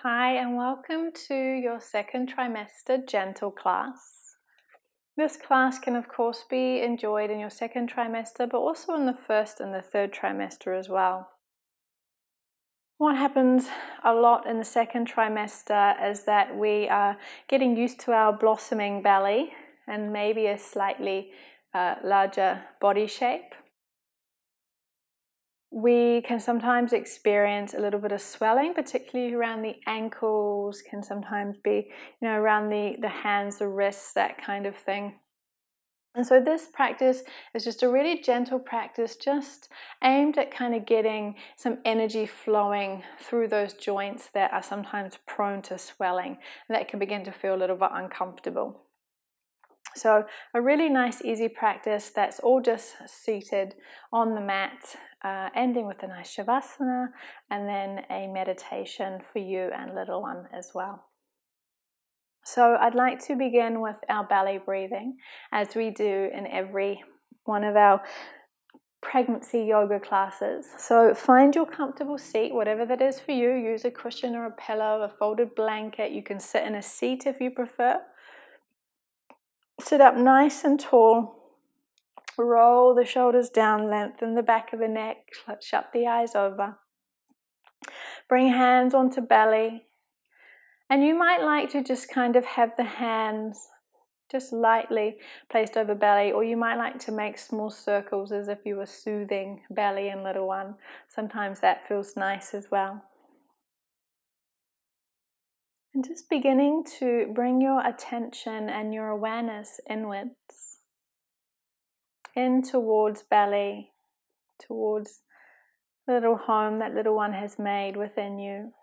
Hi and welcome to your second trimester gentle class. This class can of course be enjoyed in your second trimester, but also in the first and the third trimester as well. What happens a lot in the second trimester is that we are getting used to our blossoming belly and maybe a slightly larger body shape. We can sometimes experience a little bit of swelling, particularly around the ankles, can sometimes be, around the hands, the wrists, that kind of thing. And so this practice is just a really gentle practice, just aimed at kind of getting some energy flowing through those joints that are sometimes prone to swelling, and that can begin to feel a little bit uncomfortable. So a really nice easy practice that's all just seated on the mat, ending with a nice Savasana and then a meditation for you and little one as well. So I'd like to begin with our belly breathing, as we do in every one of our pregnancy yoga classes. So find your comfortable seat, whatever that is for you. Use a cushion or a pillow, a folded blanket. You can sit in a seat if you prefer. Sit up nice and tall. Roll the shoulders down, lengthen the back of the neck, shut the eyes over. Bring hands onto belly. And you might like to just kind of have the hands just lightly placed over belly, or you might like to make small circles as if you were soothing belly and little one. Sometimes that feels nice as well. And just beginning to bring your attention and your awareness inwards, in towards belly, towards the little home that little one has made within you.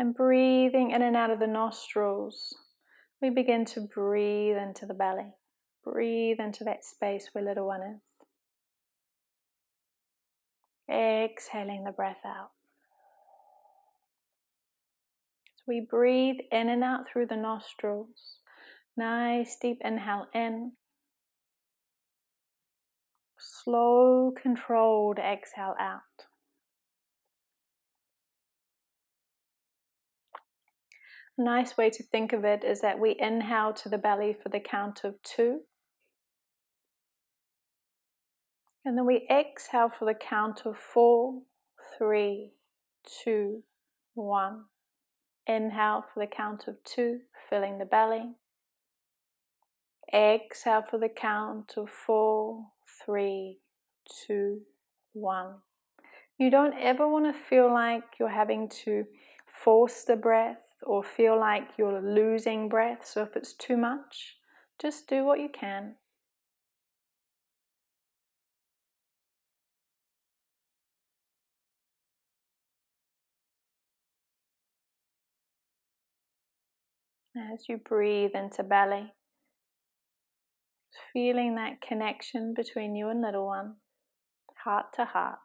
And breathing in and out of the nostrils, we begin to breathe into the belly. Breathe into that space where little one is. Exhaling the breath out. As we breathe in and out through the nostrils, nice deep inhale in. Slow, controlled exhale out. A nice way to think of it is that we inhale to the belly for the count of 2. And then we exhale for the count of 4, 3, 2, 1. Inhale for the count of 2, filling the belly. Exhale for the count of 4, 3, 2, 1. You don't ever want to feel like you're having to force the breath or feel like you're losing breath. So if it's too much, just do what you can. As you breathe into belly, feeling that connection between you and little one, heart to heart.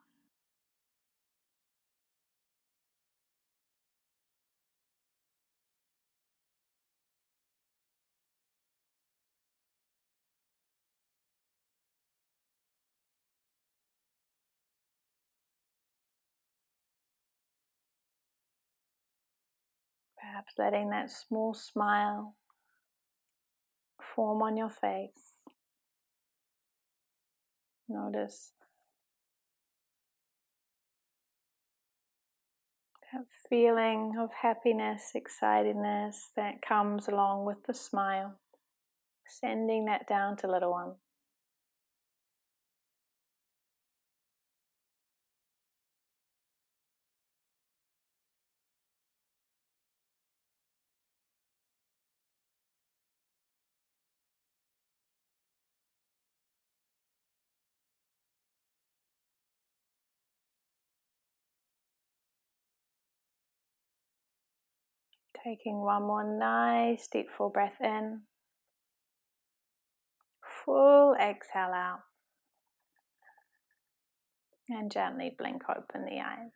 Perhaps letting that small smile form on your face. Notice that feeling of happiness, excitedness that comes along with the smile. Sending that down to little one. Taking one more nice deep full breath in. Full exhale out. And gently blink open the eyes.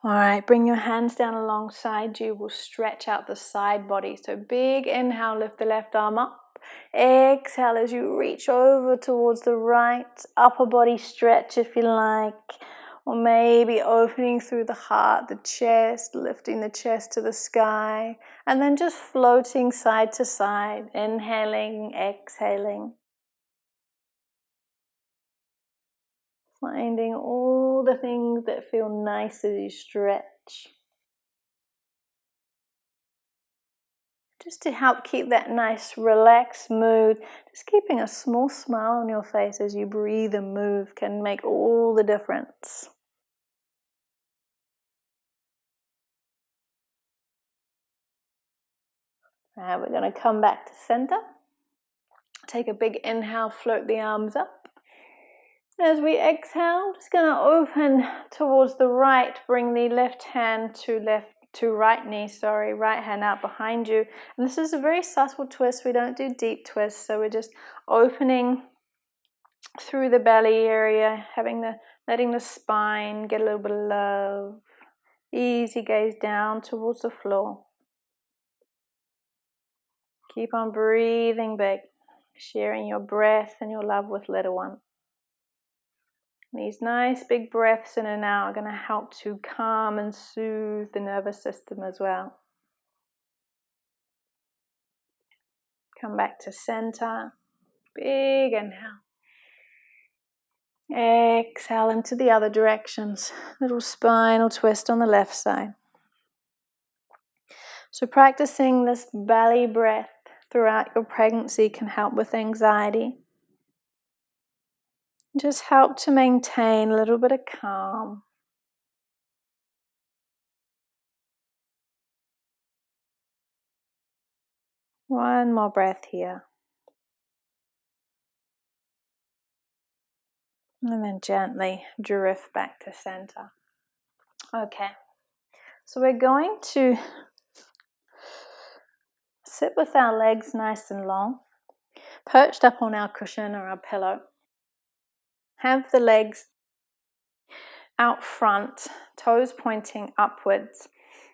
Alright, bring your hands down alongside you. We'll stretch out the side body. So big inhale, lift the left arm up. Exhale as you reach over towards the right. Upper body stretch if you like. Or maybe opening through the heart, the chest, lifting the chest to the sky, and then just floating side to side, inhaling, exhaling. Finding all the things that feel nice as you stretch. Just to help keep that nice relaxed mood, just keeping a small smile on your face as you breathe and move can make all the difference. Alright, we're going to come back to center. Take a big inhale, float the arms up. As we exhale, just going to open towards the right, bring the left hand to right knee, right hand out behind you. And this is a very subtle twist. We don't do deep twists, so we're just opening through the belly area, letting the spine get a little bit of love. Easy gaze down towards the floor. Keep on breathing big, sharing your breath and your love with little one. These nice big breaths in and out are going to help to calm and soothe the nervous system as well. Come back to center. Big inhale. Exhale into the other directions. Little spinal twist on the left side. So practicing this belly breath throughout your pregnancy can help with anxiety. Just help to maintain a little bit of calm. One more breath here. And then gently drift back to center. Okay, so we're going to sit with our legs nice and long, perched up on our cushion or our pillow. Have the legs out front, toes pointing upwards,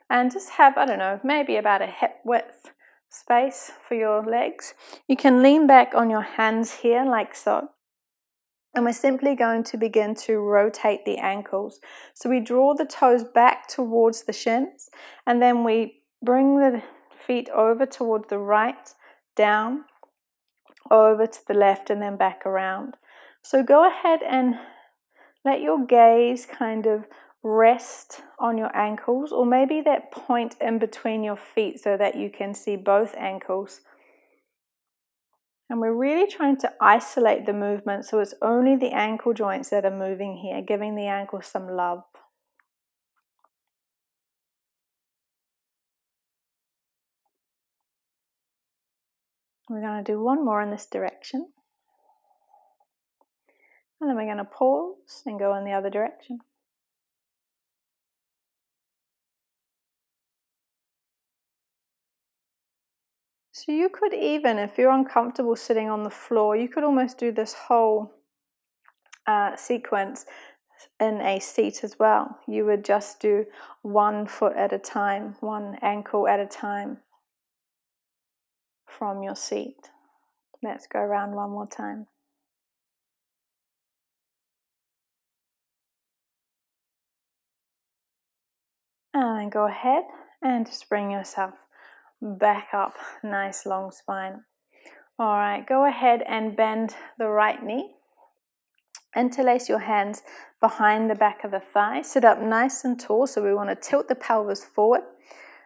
and just have, I don't know, maybe about a hip width space for your legs. You can lean back on your hands here like so. And we're simply going to begin to rotate the ankles. So we draw the toes back towards the shins, and then we bring the feet over towards the right, down, over to the left, and then back around. So go ahead and let your gaze kind of rest on your ankles, or maybe that point in between your feet so that you can see both ankles. And we're really trying to isolate the movement, so it's only the ankle joints that are moving here, giving the ankle some love. We're going to do one more in this direction. And then we're going to pause and go in the other direction. So you could even, if you're uncomfortable sitting on the floor, you could almost do this whole sequence in a seat as well. You would just do 1 foot at a time, 1 ankle at a time from your seat. Let's go around one more time. And then go ahead and just bring yourself back up, nice long spine. All right, go ahead and bend the right knee. Interlace your hands behind the back of the thigh. Sit up nice and tall, so we want to tilt the pelvis forward.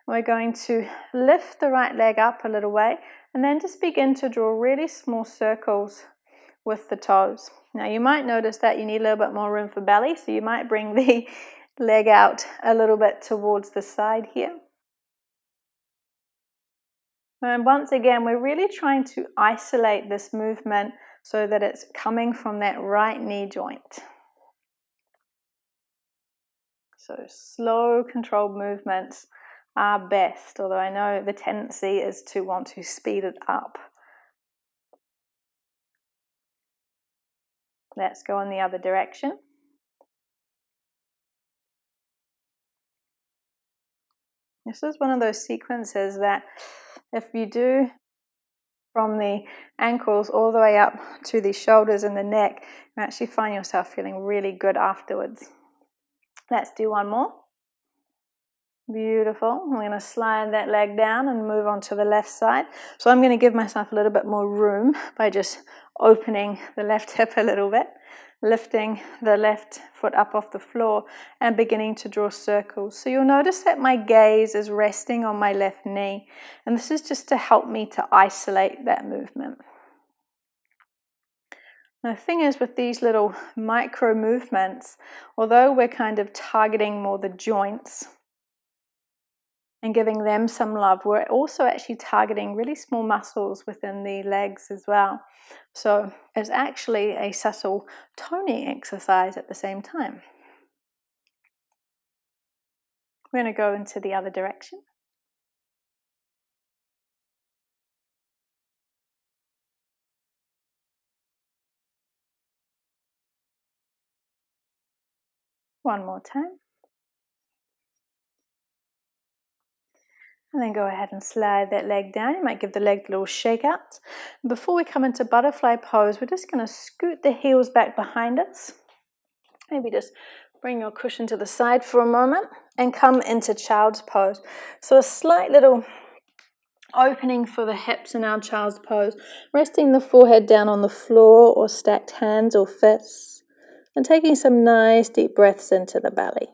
We're going to lift the right leg up a little way, and then just begin to draw really small circles with the toes. Now you might notice that you need a little bit more room for belly, so you might bring the leg out a little bit towards the side here. And once again, we're really trying to isolate this movement so that it's coming from that right knee joint. So slow, controlled movements are best, although I know the tendency is to want to speed it up. Let's go in the other direction. This is one of those sequences that if you do from the ankles all the way up to the shoulders and the neck, you actually find yourself feeling really good afterwards. Let's do one more. Beautiful. I'm going to slide that leg down and move on to the left side. So I'm going to give myself a little bit more room by just opening the left hip a little bit, lifting the left foot up off the floor and beginning to draw circles. So you'll notice that my gaze is resting on my left knee, and this is just to help me to isolate that movement. Now, the thing is with these little micro movements, although we're kind of targeting more the joints and giving them some love, we're also actually targeting really small muscles within the legs as well. So it's actually a subtle toning exercise at the same time. We're going to go into the other direction. One more time. And then go ahead and slide that leg down. You might give the leg a little shake out. Before we come into butterfly pose, we're just going to scoot the heels back behind us. Maybe just bring your cushion to the side for a moment and come into child's pose. So a slight little opening for the hips in our child's pose, resting the forehead down on the floor or stacked hands or fists, and taking some nice deep breaths into the belly.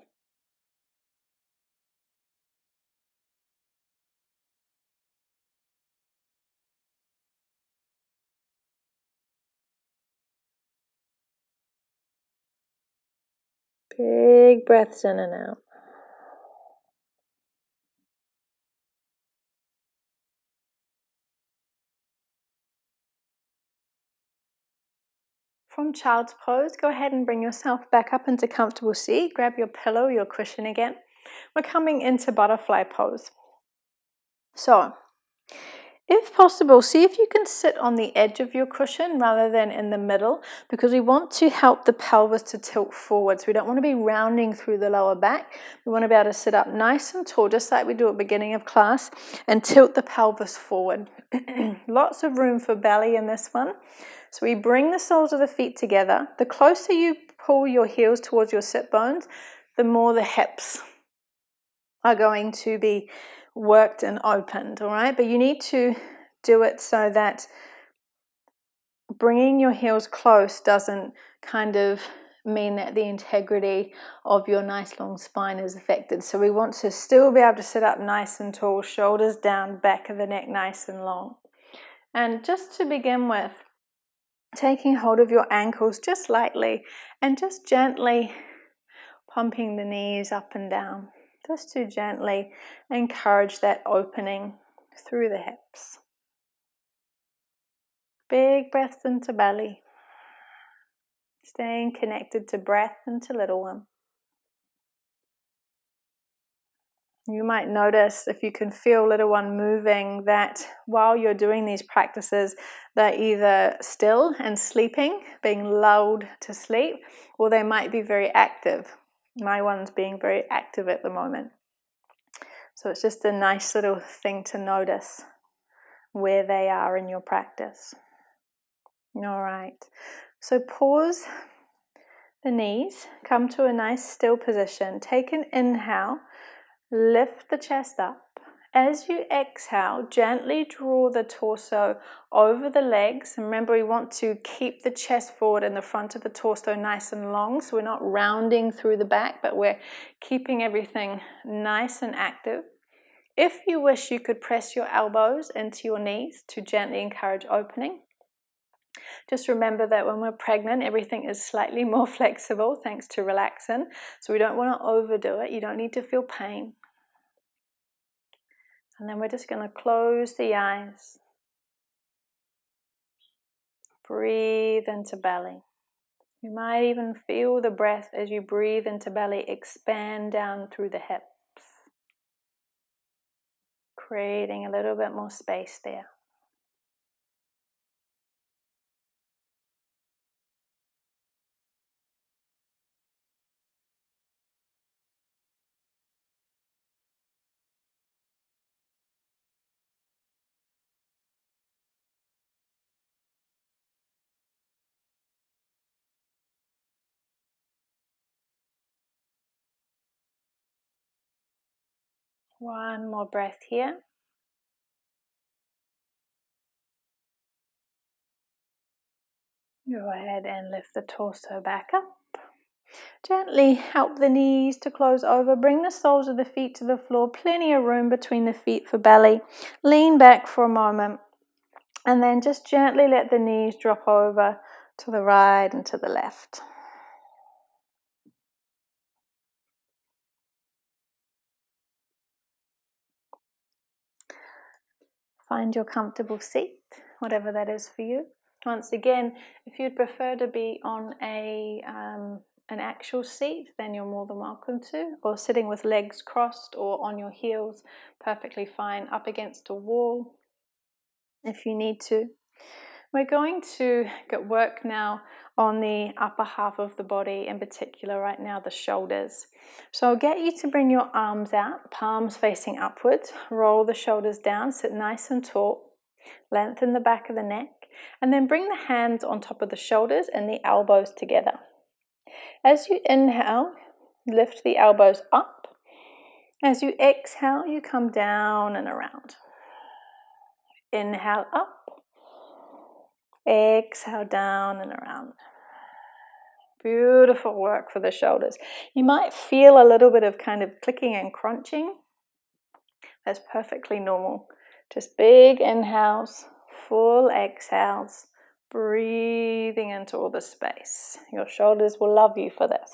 Big breaths in and out. From child's pose, go ahead and bring yourself back up into comfortable seat. Grab your pillow, your cushion again. We're coming into butterfly pose. So, if possible, see if you can sit on the edge of your cushion rather than in the middle, because we want to help the pelvis to tilt forwards. We don't want to be rounding through the lower back. We want to be able to sit up nice and tall, just like we do at the beginning of class, and tilt the pelvis forward. Lots of room for belly in this one. So we bring the soles of the feet together. The closer you pull your heels towards your sit bones, the more the hips are going to be worked and opened, all right? But you need to do it so that bringing your heels close doesn't kind of mean that the integrity of your nice long spine is affected. So we want to still be able to sit up nice and tall, shoulders down, back of the neck nice and long. And just to begin with, taking hold of your ankles just lightly and just gently pumping the knees up and down, just to gently encourage that opening through the hips. Big breaths into belly, staying connected to breath and to little one. You might notice, if you can feel little one moving, that while you're doing these practices, they're either still and sleeping, being lulled to sleep, or they might be very active. My one's being very active at the moment. So it's just a nice little thing to notice where they are in your practice. All right. So pause the knees, come to a nice still position. Take an inhale. Lift the chest up. As you exhale, gently draw the torso over the legs. And remember, we want to keep the chest forward and the front of the torso nice and long, so we're not rounding through the back, but we're keeping everything nice and active. If you wish, you could press your elbows into your knees to gently encourage opening. Just remember that when we're pregnant, everything is slightly more flexible thanks to relaxin. So we don't want to overdo it. You don't need to feel pain. And then we're just going to close the eyes. Breathe into belly. You might even feel the breath as you breathe into belly expand down through the hips, creating a little bit more space there. One more breath here. Go ahead and lift the torso back up. Gently help the knees to close over. Bring the soles of the feet to the floor. Plenty of room between the feet for belly. Lean back for a moment. And then just gently let the knees drop over to the right and to the left. Find your comfortable seat, whatever that is for you. Once again, if you'd prefer to be on an actual seat, then you're more than welcome to, or sitting with legs crossed or on your heels, perfectly fine, up against a wall if you need to. We're going to get work now on the upper half of the body, in particular right now the shoulders. So I'll get you to bring your arms out, palms facing upwards, roll the shoulders down, sit nice and tall, lengthen the back of the neck, and then bring the hands on top of the shoulders and the elbows together. As you inhale, lift the elbows up. As you exhale, you come down and around. Inhale up. Exhale down and around. Beautiful work for the shoulders. You might feel a little bit of kind of clicking and crunching. That's perfectly normal. Just big inhales, full exhales, breathing into all the space. Your shoulders will love you for this.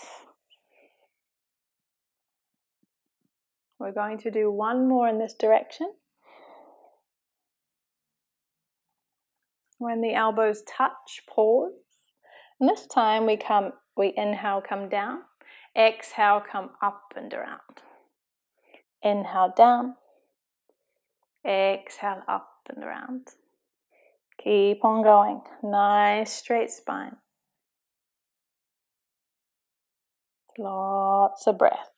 We're going to do one more in this direction. When the elbows touch, pause. And this time we inhale, come down. Exhale, come up and around. Inhale down. Exhale up and around. Keep on going. Nice straight spine. Lots of breath.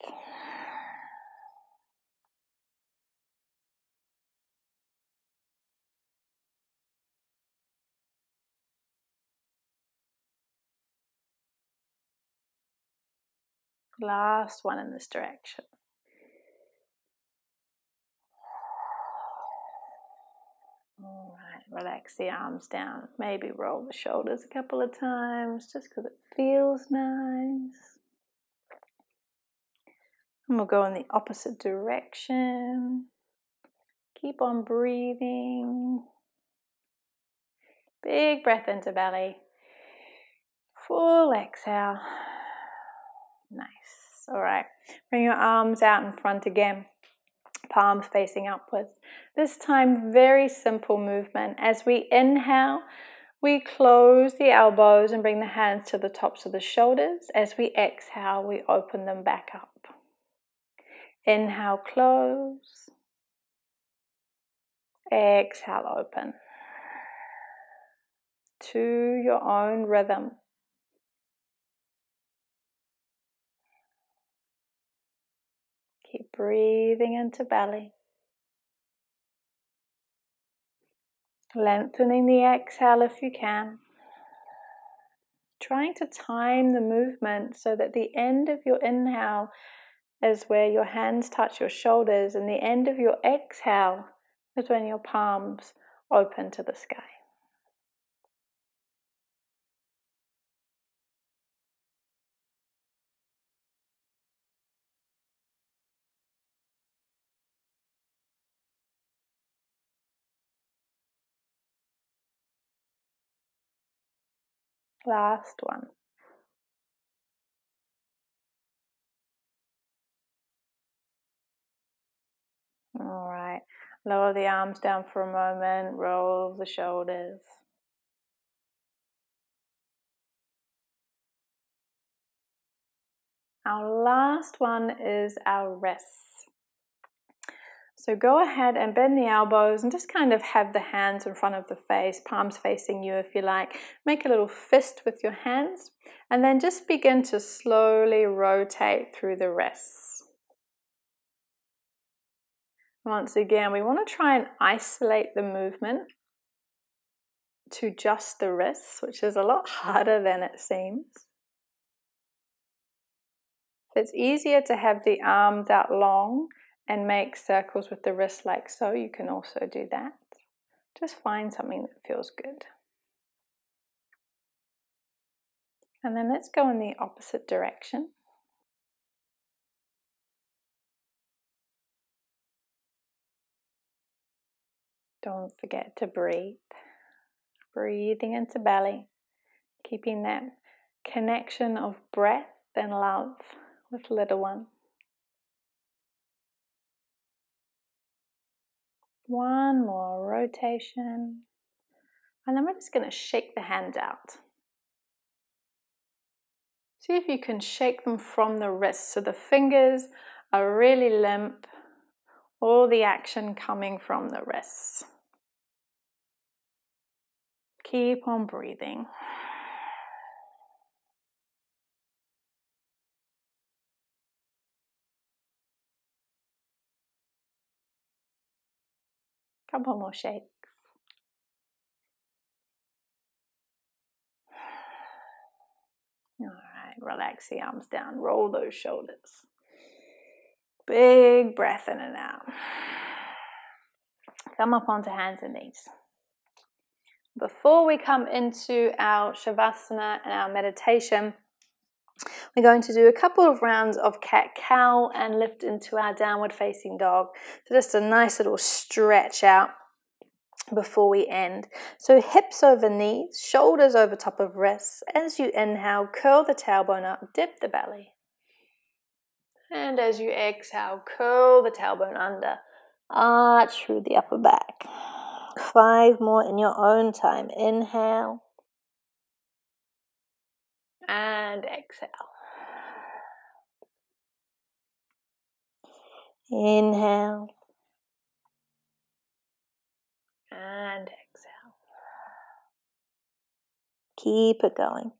Last one in this direction. All right, relax the arms down. Maybe roll the shoulders a couple of times just because it feels nice. And we'll go in the opposite direction. Keep on breathing. Big breath into belly. Full exhale. Nice. All right. Bring your arms out in front again. Palms facing upwards. This time, very simple movement. As we inhale, we close the elbows and bring the hands to the tops of the shoulders. As we exhale, we open them back up. Inhale, close. Exhale, open. To your own rhythm. Keep breathing into belly. Lengthening the exhale if you can. Trying to time the movement so that the end of your inhale is where your hands touch your shoulders, and the end of your exhale is when your palms open to the sky. Last one. All right. Lower the arms down for a moment. Roll the shoulders. Our last one is our rests. So go ahead and bend the elbows and just kind of have the hands in front of the face, palms facing you if you like. Make a little fist with your hands and then just begin to slowly rotate through the wrists. Once again, we want to try and isolate the movement to just the wrists, which is a lot harder than it seems. It's easier to have the arms out long and make circles with the wrist like so, you can also do that. Just find something that feels good. And then let's go in the opposite direction. Don't forget to breathe. Breathing into belly, keeping that connection of breath and love with little one. One more rotation. And then we're just going to shake the hands out. See if you can shake them from the wrists so the fingers are really limp, all the action coming from the wrists. Keep on breathing. Couple more shakes. All right, relax the arms down, roll those shoulders. Big breath in and out. Come up onto hands and knees. Before we come into our Savasana and our meditation, we're going to do a couple of rounds of CatCow and lift into our downward facing dog. So just a nice little stretch out before we end. So hips over knees, shoulders over top of wrists. As you inhale, curl the tailbone up, dip the belly. And as you exhale, curl the tailbone under, arch through the upper back. 5 more in your own time. Inhale. And exhale. Inhale. And exhale. Keep it going.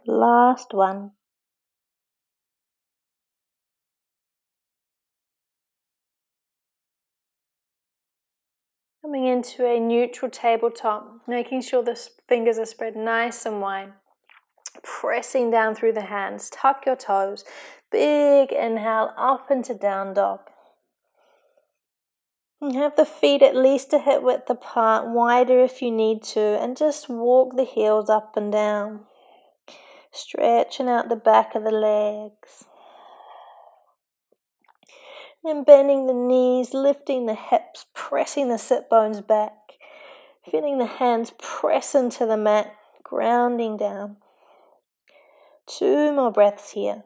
Last one. Coming into a neutral tabletop, making sure the fingers are spread nice and wide. Pressing down through the hands, tuck your toes. Big inhale up into down dog. And have the feet at least a hip width apart, wider if you need to, and just walk the heels up and down. Stretching out the back of the legs. And bending the knees, lifting the hips, pressing the sit bones back. Feeling the hands press into the mat, grounding down. 2 more breaths here.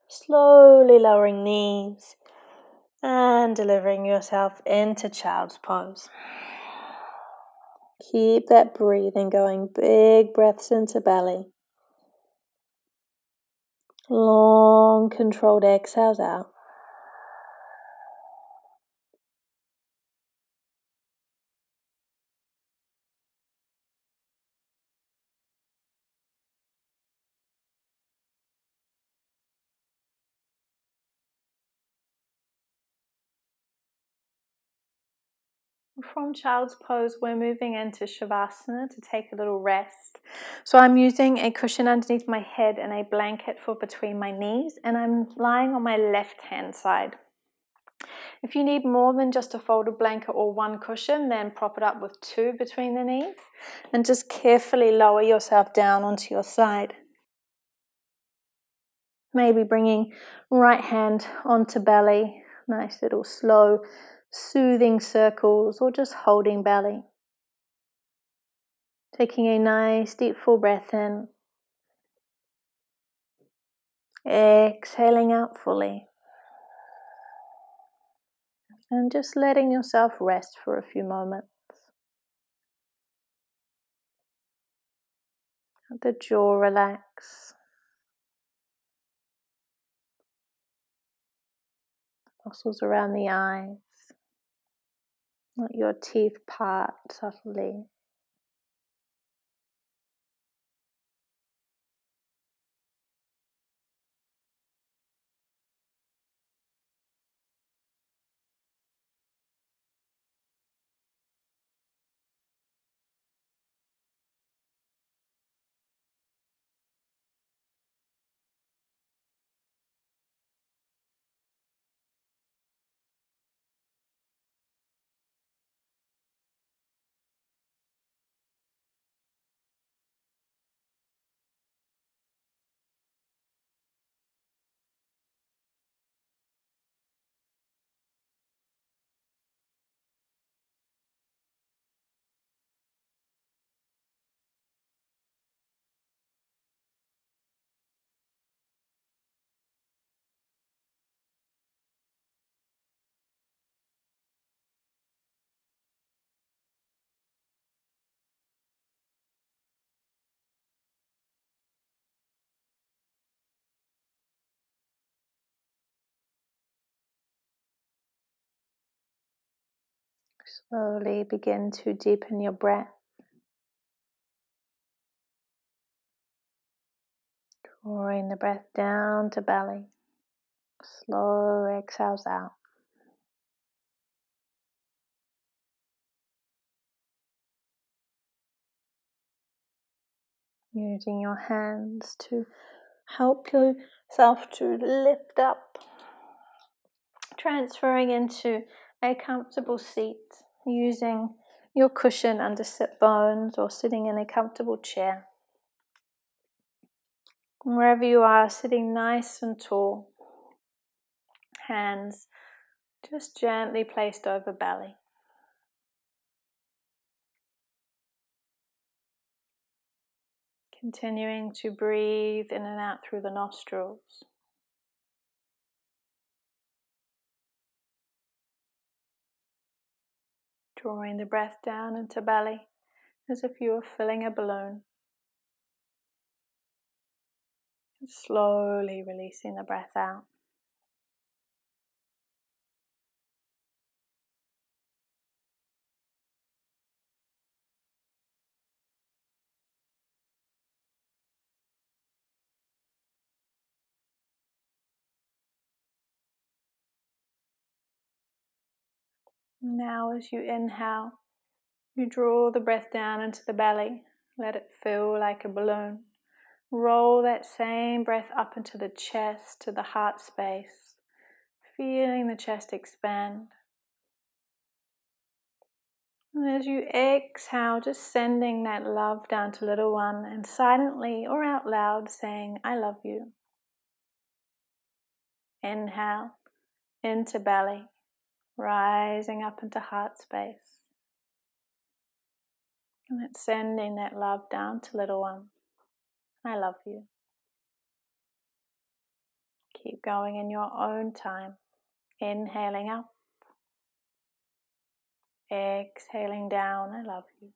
Slowly lowering knees and delivering yourself into child's pose. Keep that breathing going. Big breaths into belly. Long controlled exhales out. From child's pose, we're moving into Savasana to take a little rest. So I'm using a cushion underneath my head and a blanket for between my knees, and I'm lying on my left hand side. If you need more than just a folded blanket or 1 cushion, then prop it up with 2 between the knees and just carefully lower yourself down onto your side. Maybe bringing right hand onto belly, nice little slow soothing circles, or just holding belly. Taking a nice deep full breath in. Exhaling out fully. And just letting yourself rest for a few moments. Let the jaw relax. Muscles around the eyes. Let your teeth part subtly. Slowly begin to deepen your breath. Drawing the breath down to belly. Slow exhales out. Using your hands to help yourself to lift up. Transferring into a comfortable seat. Using your cushion under sit bones or sitting in a comfortable chair. Wherever you are, sitting nice and tall. Hands just gently placed over belly. Continuing to breathe in and out through the nostrils. Drawing the breath down into belly as if you were filling a balloon. And slowly releasing the breath out. Now as you inhale, you draw the breath down into the belly. Let it fill like a balloon. Roll that same breath up into the chest, to the heart space. Feeling the chest expand. And as you exhale, just sending that love down to little one and silently or out loud saying, I love you. Inhale into belly, rising up into heart space. And it's sending that love down to little one. I love you. Keep going in your own time. Inhaling up. Exhaling down. I love you.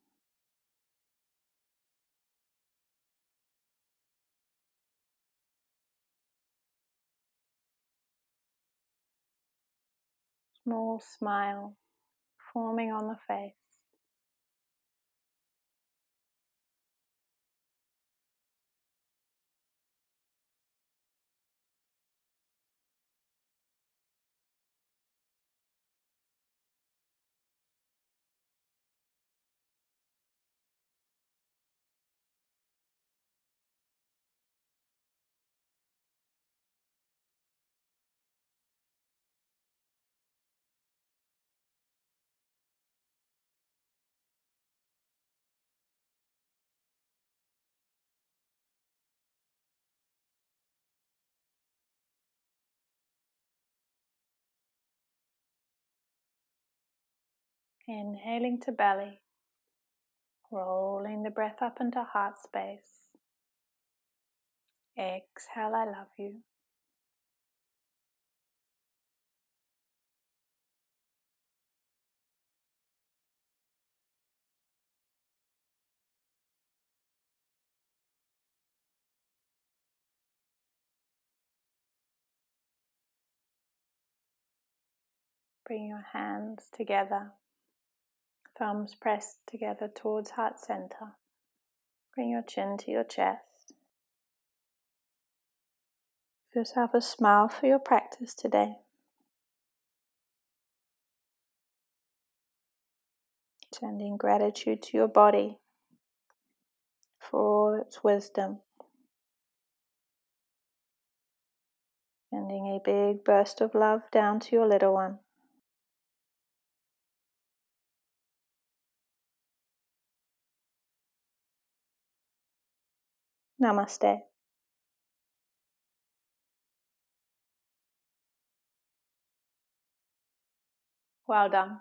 Small smile forming on the face. Inhaling to belly, rolling the breath up into heart space. Exhale, I love you. Bring your hands together, thumbs pressed together towards heart center. Bring your chin to your chest. Give yourself a smile for your practice today. Sending gratitude to your body for all its wisdom. Sending a big burst of love down to your little one. Namaste. Well done.